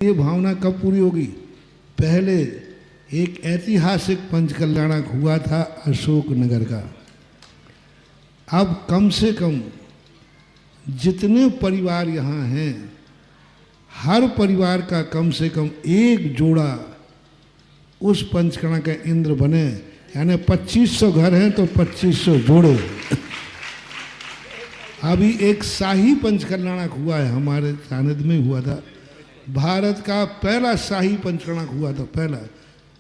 ये भावना कब पूरी होगी? पहले एक ऐतिहासिक पंचकल्याणक हुआ था अशोक नगर का। अब कम से कम जितने परिवार यहाँ हैं, हर परिवार का कम से कम एक जोड़ा उस पंचकर्णा का इंद्र बने। यानी 2500 घर हैं तो 2500 जोड़े। अभी एक शाही पंचकल्याणक हुआ है, हमारे सानिध्य में हुआ था। भारत का पहला शाही पंचकर्णक हुआ था। पहला,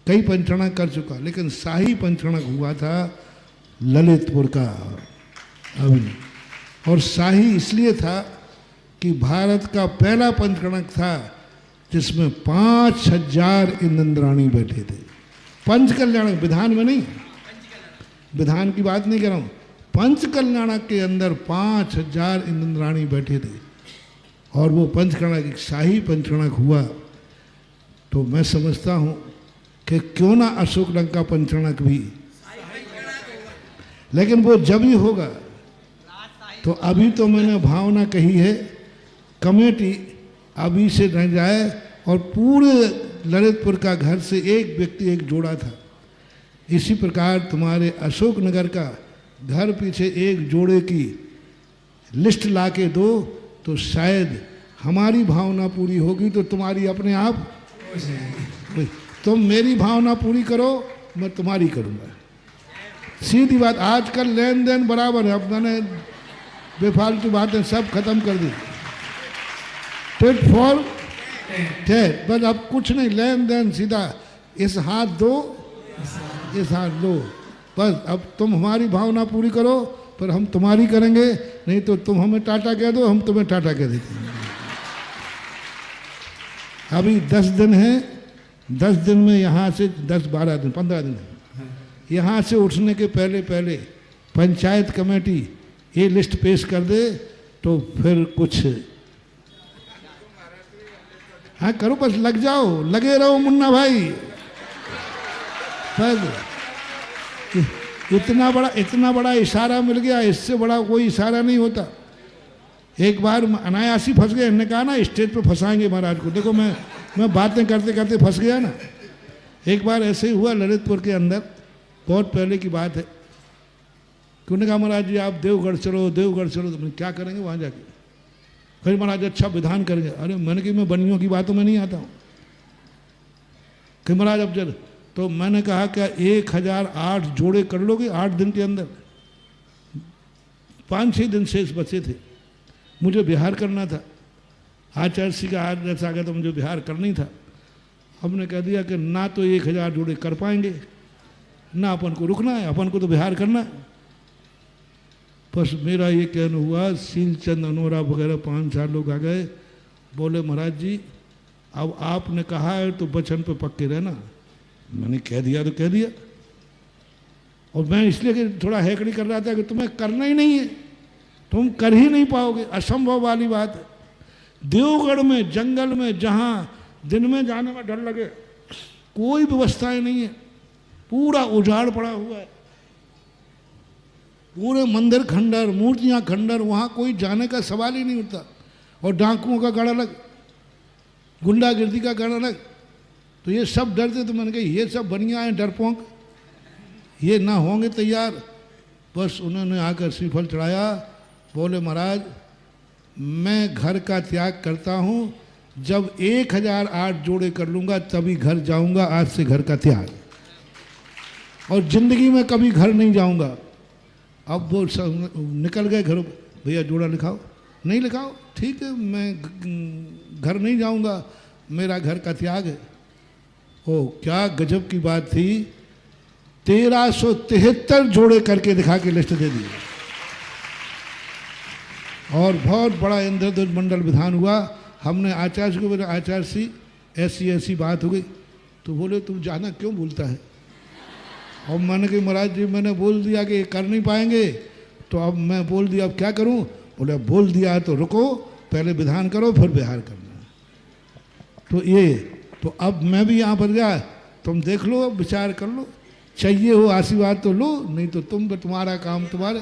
कई पंचकर्णक कर चुका, लेकिन शाही पंचकर्णक हुआ था ललितपुर का अभी। और शाही इसलिए था कि भारत का पहला पंचकर्णक था जिसमें 5000 इंद्राणी बैठे थे। पंचकल्याणक, विधान में नहीं, विधान की बात नहीं कर रहा हूँ, पंचकल्याणक के अंदर 5000 इंद्राणी बैठे थे। और वो पंचकर्णक एक शाही पंचकर्णक हुआ। तो मैं समझता हूँ कि क्यों ना अशोक नगर का पंचकर्णक भी, लेकिन वो जब ही होगा। तो अभी तो मैंने भावना कही है, कमेटी अभी से न जाए। और पूरे ललितपुर का घर से एक व्यक्ति एक जोड़ा था। इसी प्रकार तुम्हारे अशोक नगर का घर पीछे एक जोड़े की लिस्ट ला के दो, तो शायद हमारी भावना पूरी होगी। तो तुम्हारी अपने आप, तुम मेरी भावना पूरी करो, मैं तुम्हारी करूँगा। सीधी बात। आजकल लेन देन बराबर है। अब मैंने बेफालतू बातें सब खत्म कर दी। टिट फॉर टैट, बस अब कुछ नहीं, लेन देन सीधा। इस हाथ दो, इस हाथ लो, बस। अब तुम हमारी भावना पूरी करो, पर हम तुम्हारी करेंगे। नहीं तो तुम हमें टाटा कह दो, हम तुम्हें टाटा कह देते हैं। अभी 10 दिन हैं। 10 दिन में यहाँ से 10-12 दिन, 15 दिन यहाँ से उठने के पहले पहले पंचायत कमेटी ये लिस्ट पेश कर दे, तो फिर कुछ हाँ करो, बस लग जाओ, लगे रहो मुन्ना भाई। बस इतना बड़ा इशारा मिल गया, इससे बड़ा कोई इशारा नहीं होता। एक बार अनायासी फंस गए, इन्होंने कहा ना स्टेज पे फंसाएंगे महाराज को। देखो मैं बातें करते करते फंस गया ना। एक बार ऐसे ही हुआ ललितपुर के अंदर, बहुत पहले की बात है। उन्होंने कहा महाराज जी आप देवगढ़ चलो, देवगढ़ चलो। तो क्या करेंगे वहाँ जाके? फिर महाराज अच्छा विधान करेंगे। अरे मैंने कि मैं बनियों की बातों में नहीं आता हूँ कि महाराज अब चल। तो मैंने कहा क्या 1008 जोड़े कर लोगे 8 दिन के अंदर? 5-6 दिन शेष बचे थे, मुझे बिहार करना था। आचार्य श्री का आदेश आ गया तो मुझे बिहार करना ही था। हमने कह दिया कि ना तो 1000 जोड़े कर पाएंगे, ना अपन को रुकना है, अपन को तो बिहार करना है। बस मेरा ये कहना हुआ, सीलचंद अनोरा वगैरह 5-4 लोग आ गए। बोले महाराज जी अब आपने कहा है तो वचन पे पक्के रहना। मैंने कह दिया तो कह दिया। और मैं इसलिए कि थोड़ा हैकड़ी कर रहा था कि तुम्हें करना ही नहीं है, तुम कर ही नहीं पाओगे, असंभव वाली बात है। देवगढ़ में जंगल में जहाँ दिन में जाने में डर लगे, कोई व्यवस्थाएं नहीं है, पूरा उजाड़ पड़ा हुआ है, पूरे मंदिर खंडर, मूर्तियां खंडर, वहाँ कोई जाने का सवाल ही नहीं उठता। और डाकुओं का गढ़ अलग, गुंडागिर्दी का गढ़ अलग। तो ये सब डरते। तो मैंने कहा ये सब बनिया है डरपोंक, ये ना होंगे तैयार। बस उन्होंने आकर श्रीफल चढ़ाया। बोले महाराज मैं घर का त्याग करता हूँ, जब 1008 जोड़े कर लूँगा तभी घर जाऊँगा। आज से घर का त्याग, और जिंदगी में कभी घर नहीं जाऊँगा। अब वो निकल गए घरों। भैया जोड़ा लिखाओ। नहीं लिखाओ, ठीक है, मैं घर नहीं जाऊँगा, मेरा घर का त्याग है। ओ क्या गजब की बात थी। 1373 जोड़े करके दिखा के लिस्ट दे दी। और बहुत बड़ा इंद्रध्वज मंडल विधान हुआ। हमने आचार्य को बोला आचार्य जी ऐसी बात हो गई। तो बोले तुम जाना क्यों भूलता है? और मैंने कहा महाराज जी मैंने बोल दिया कि कर नहीं पाएंगे, तो अब मैं बोल दिया, अब क्या करूं? बोले बोल दिया तो रुको, पहले विधान करो फिर बिहार करना। तो ये तो अब मैं भी यहाँ पर गया, तुम देख लो, विचार कर लो, चाहिए हो आशीर्वाद तो लो, नहीं तो तुम्हारा काम तुम्हारे।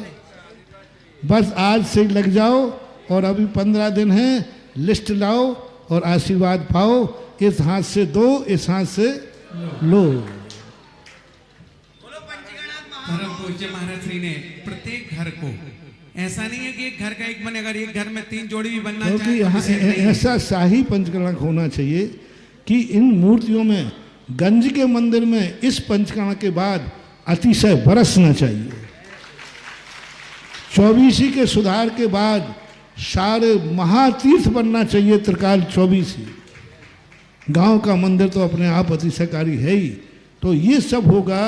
बस आज से लग जाओ। और अभी 15 दिन हैं, लिस्ट लाओ और आशीर्वाद पाओ। इस हाथ से दो, इस हाथ से लो। परम पूज्य महाराज श्री ने प्रत्येक घर को, ऐसा नहीं है कि एक घर का एक बने, अगर एक घर में 3 जोड़ी भी बनना क्योंकि चाहे यहाँ तो किसी नहीं। ऐसा शाही पंचकर्णक होना चाहिए कि इन मूर्तियों में, गंज के मंदिर में इस पंचकर्णक के बाद अतिशय बरसना चाहिए। 24 के सुधार के बाद सारे महातीर्थ बनना चाहिए त्रिकाल 24। गांव का मंदिर तो अपने आप अतिशयकारी है ही। तो ये सब होगा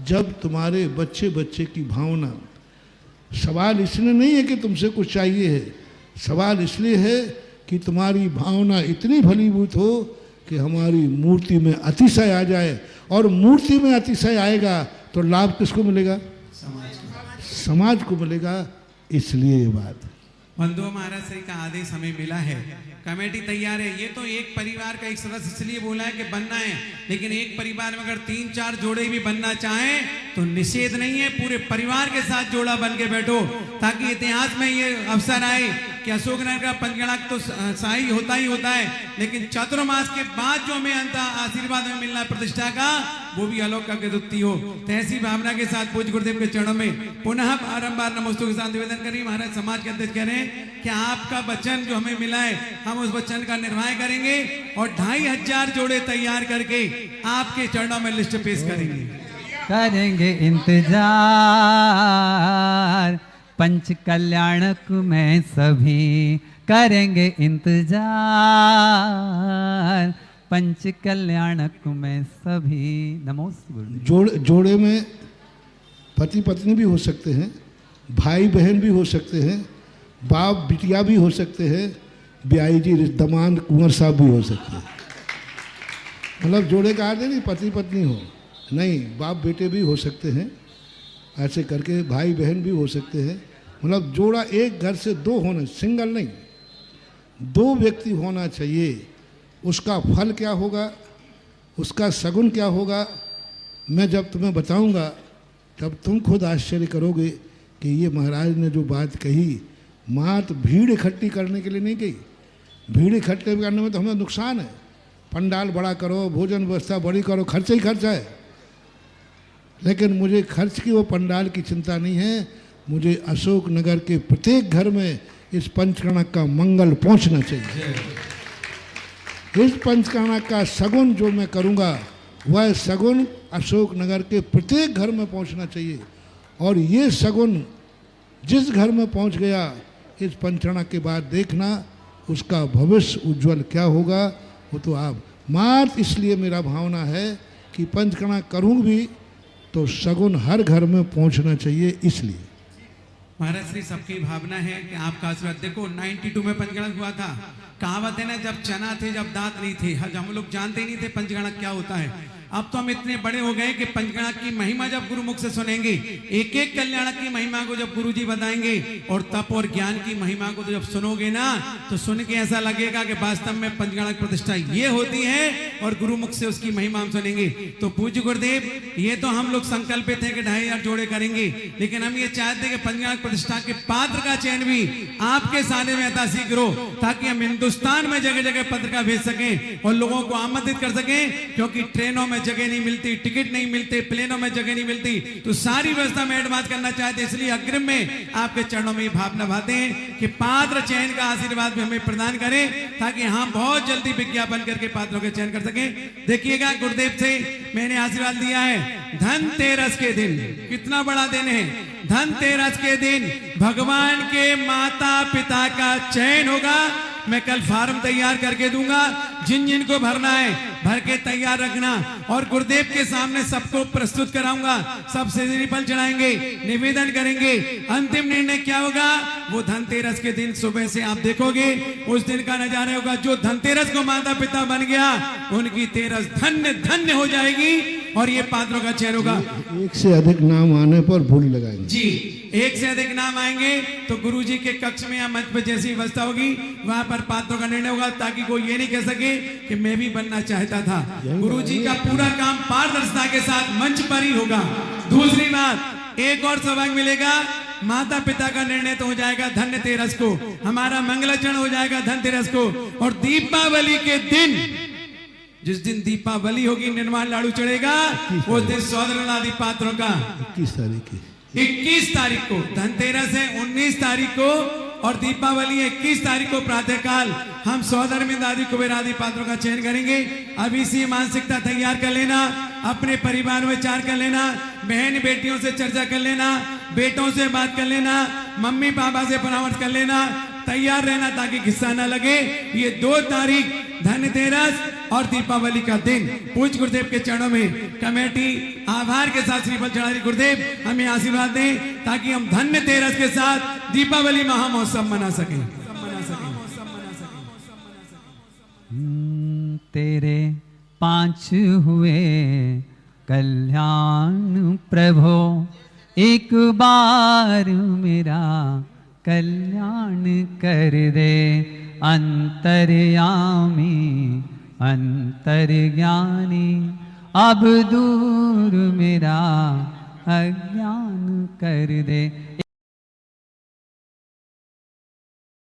जब तुम्हारे बच्चे बच्चे की भावना, सवाल इसलिए नहीं है कि तुमसे कुछ चाहिए है, सवाल इसलिए है कि तुम्हारी भावना इतनी भलीभूत हो कि हमारी मूर्ति में अतिशय आ जाए। और मूर्ति में अतिशय आएगा तो लाभ किसको मिलेगा? समाज को मिलेगा। इसलिए ये बात बंधु महाराज श्री का आदेश हमें मिला है, कमेटी तैयार है। ये तो एक परिवार का एक सदस्य इसलिए बोला है कि बनना है, लेकिन एक परिवार में अगर 3-4 जोड़े भी बनना चाहें तो निषेध नहीं है। पूरे परिवार के साथ जोड़ा बन के बैठो, ताकि इतिहास में ये अवसर आए कि अशोकनगर का पंचगणक तो शाही होता ही होता है, लेकिन चातुर्मास के बाद जो हमें अंत आशीर्वाद में मिलना प्रतिष्ठा का, वो भी अलौकिक अद्वितीय हो। तो ऐसी भावना के साथ पूज्य गुरुदेव के चरणों में पुनः बारंबार नमस्तों के साथ निवेदन करें। महाराज समाज के अध्यक्ष कह रहे हैं कि आपका वचन जो हमें मिला है, हम उस वचन का निर्वाह करेंगे और 2500 जोड़े तैयार करके आपके चरणों में लिस्ट पेश करेंगे। करेंगे इंतजार पंच कल्याणक में सभी, करेंगे इंतजार पंच कल्याणक में सभी। नमोस्तु। जोड़े में पति पत्नी भी हो सकते हैं, भाई बहन भी हो सकते हैं, बाप बिटिया भी हो सकते हैं, ब्याई जी दमाद कुंवर साहब भी हो सकते हैं। मतलब जोड़े का अर्थ नहीं पति पत्नी हो, नहीं, बाप बेटे भी हो सकते हैं। ऐसे करके भाई बहन भी हो सकते हैं। मतलब जोड़ा एक घर से 2 होना, सिंगल नहीं, 2 व्यक्ति होना चाहिए। उसका फल क्या होगा, उसका सगुन क्या होगा, मैं जब तुम्हें बताऊंगा तब तुम खुद आश्चर्य करोगे कि ये महाराज ने जो बात कही, मात भीड़ इकट्ठी करने के लिए नहीं कही। भीड़ इकट्ठे करने में तो हमें नुकसान है। पंडाल बड़ा करो, भोजन व्यवस्था बड़ी करो, खर्चा ही खर्चा है। लेकिन मुझे खर्च की वो पंडाल की चिंता नहीं है। मुझे अशोकनगर के प्रत्येक घर में इस पंचकर्णक का मंगल पहुंचना चाहिए। इस पंचकर्णक का सगुन जो मैं करूंगा, वह सगुन अशोकनगर के प्रत्येक घर में पहुंचना चाहिए। और ये सगुन जिस घर में पहुंच गया इस पंचकर्णक के बाद, देखना उसका भविष्य उज्जवल क्या होगा। वो तो आप मात, इसलिए मेरा भावना है कि पंचकर्णक करूँ भी तो सगुन हर घर में पहुंचना चाहिए। इसलिए महाराज श्री सबकी भावना है कि आपका आशीर्वाद। देखो 92 में पंचगणक हुआ था। कहावत है ना, जब चना थे जब दांत नहीं थे, हम लोग जानते ही नहीं थे पंचगणक क्या होता है। अब तो हम इतने बड़े हो गए कि पंचगणक की महिमा जब गुरुमुख से सुनेंगे, एक एक कल्याणक की महिमा को जब गुरुजी बताएंगे और तप और ज्ञान की महिमा को तो जब सुनोगे ना, तो सुन के ऐसा लगेगा कि वास्तव में पंचगणक प्रतिष्ठा ये होती है और गुरुमुख से उसकी महिमा हम सुनेंगे। तो पूज्य गुरुदेव, ये तो हम लोग संकल्पित है कि 2500 जोड़े करेंगे, लेकिन हम ये चाहते हैं कि पंचगणक प्रतिष्ठा के पात्र का चयन भी आपके सानिध्य में यथाशीघ्र हो, ताकि हम हिंदुस्तान में जगह जगह पत्रिका भेज सकें और लोगों को आमंत्रित कर सकें। क्योंकि ट्रेनों में जगह नहीं मिलती, टिकट नहीं मिलते, प्लेनों में जगह नहीं मिलती, तो सारी व्यवस्था में एडवांस करना चाहते, इसलिए अग्रिम में आपके चरणों में भावना भाते हैं कि पात्र चयन का आशीर्वाद भी हमें प्रदान करें, ताकि हम बहुत जल्दी विज्ञापन करके पात्रों के चयन कर सकें। देखिएगा, गुरुदेव से मैंने आशीर्वाद लिया है, धनतेरस के दिन, कितना बड़ा दिन है, धनतेरस के दिन भगवान के माता पिता का चयन होगा। मैं कल फार्म तैयार करके दूंगा, जिन जिन को भरना है भर के तैयार रखना, और गुरुदेव के सामने सबको प्रस्तुत कराऊंगा, सब श्रीफल चढ़ाएंगे, निवेदन करेंगे। अंतिम निर्णय क्या होगा वो धनतेरस के दिन सुबह से आप देखोगे, उस दिन का नजारा होगा। जो धनतेरस को माता पिता बन गया, उनकी तेरस धन्य धन्य हो जाएगी और ये पात्रों का चयन होगा। एक से अधिक नाम आने पर भूल लगाएंगे जी, एक से अधिक नाम आएंगे तो गुरुजी के कक्ष में या मंच पर जैसी व्यवस्था होगी वहां पर पात्रों का निर्णय होगा, ताकि कोई ये नहीं कह सके कि मैं भी बनना चाहता था। गुरुजी का पूरा काम पारदर्शिता के साथ मंच पर ही होगा। दूसरी बात, एक और सौभाग्य मिलेगा, माता पिता का निर्णय तो हो जाएगा धनतेरस को, हमारा मंगलाचरण हो जाएगा धनतेरस को, और दीपावली के दिन जिस दिन दीपावली होगी निर्माण लाडू चढ़ेगा, वो दिन सौदर आदि पात्रों का 21 तारीख की 21 तारीख को धनतेरस है, 19 तारीख को और दीपावली 21 तारीख को प्रातःकाल हम सौधर्मिंद आदि कुबेर आदि पात्रों का चयन करेंगे। अभी से मानसिकता तैयार कर लेना, अपने परिवार में विचार कर लेना, बहन बेटियों से चर्चा कर लेना, बेटों से बात कर लेना, मम्मी पापा से परामर्श कर लेना, तैयार रहना ताकि गुस्सा ना लगे। ये 2 तारीख धनतेरस और दीपावली का दिन पूज्य गुरुदेव के चरणों में कमेटी आभार के साथ श्रीफल चढ़ा रही। गुरुदेव हमें आशीर्वाद दें ताकि हम धनतेरस के साथ दीपावली महामहोत्सव मना सकें। तेरे 5 हुए कल्याण प्रभो, एक बार मेरा कल्याण कर दे। अंतर्यामी अंतर्ज्ञानी, अब दूर मेरा अज्ञान कर दे।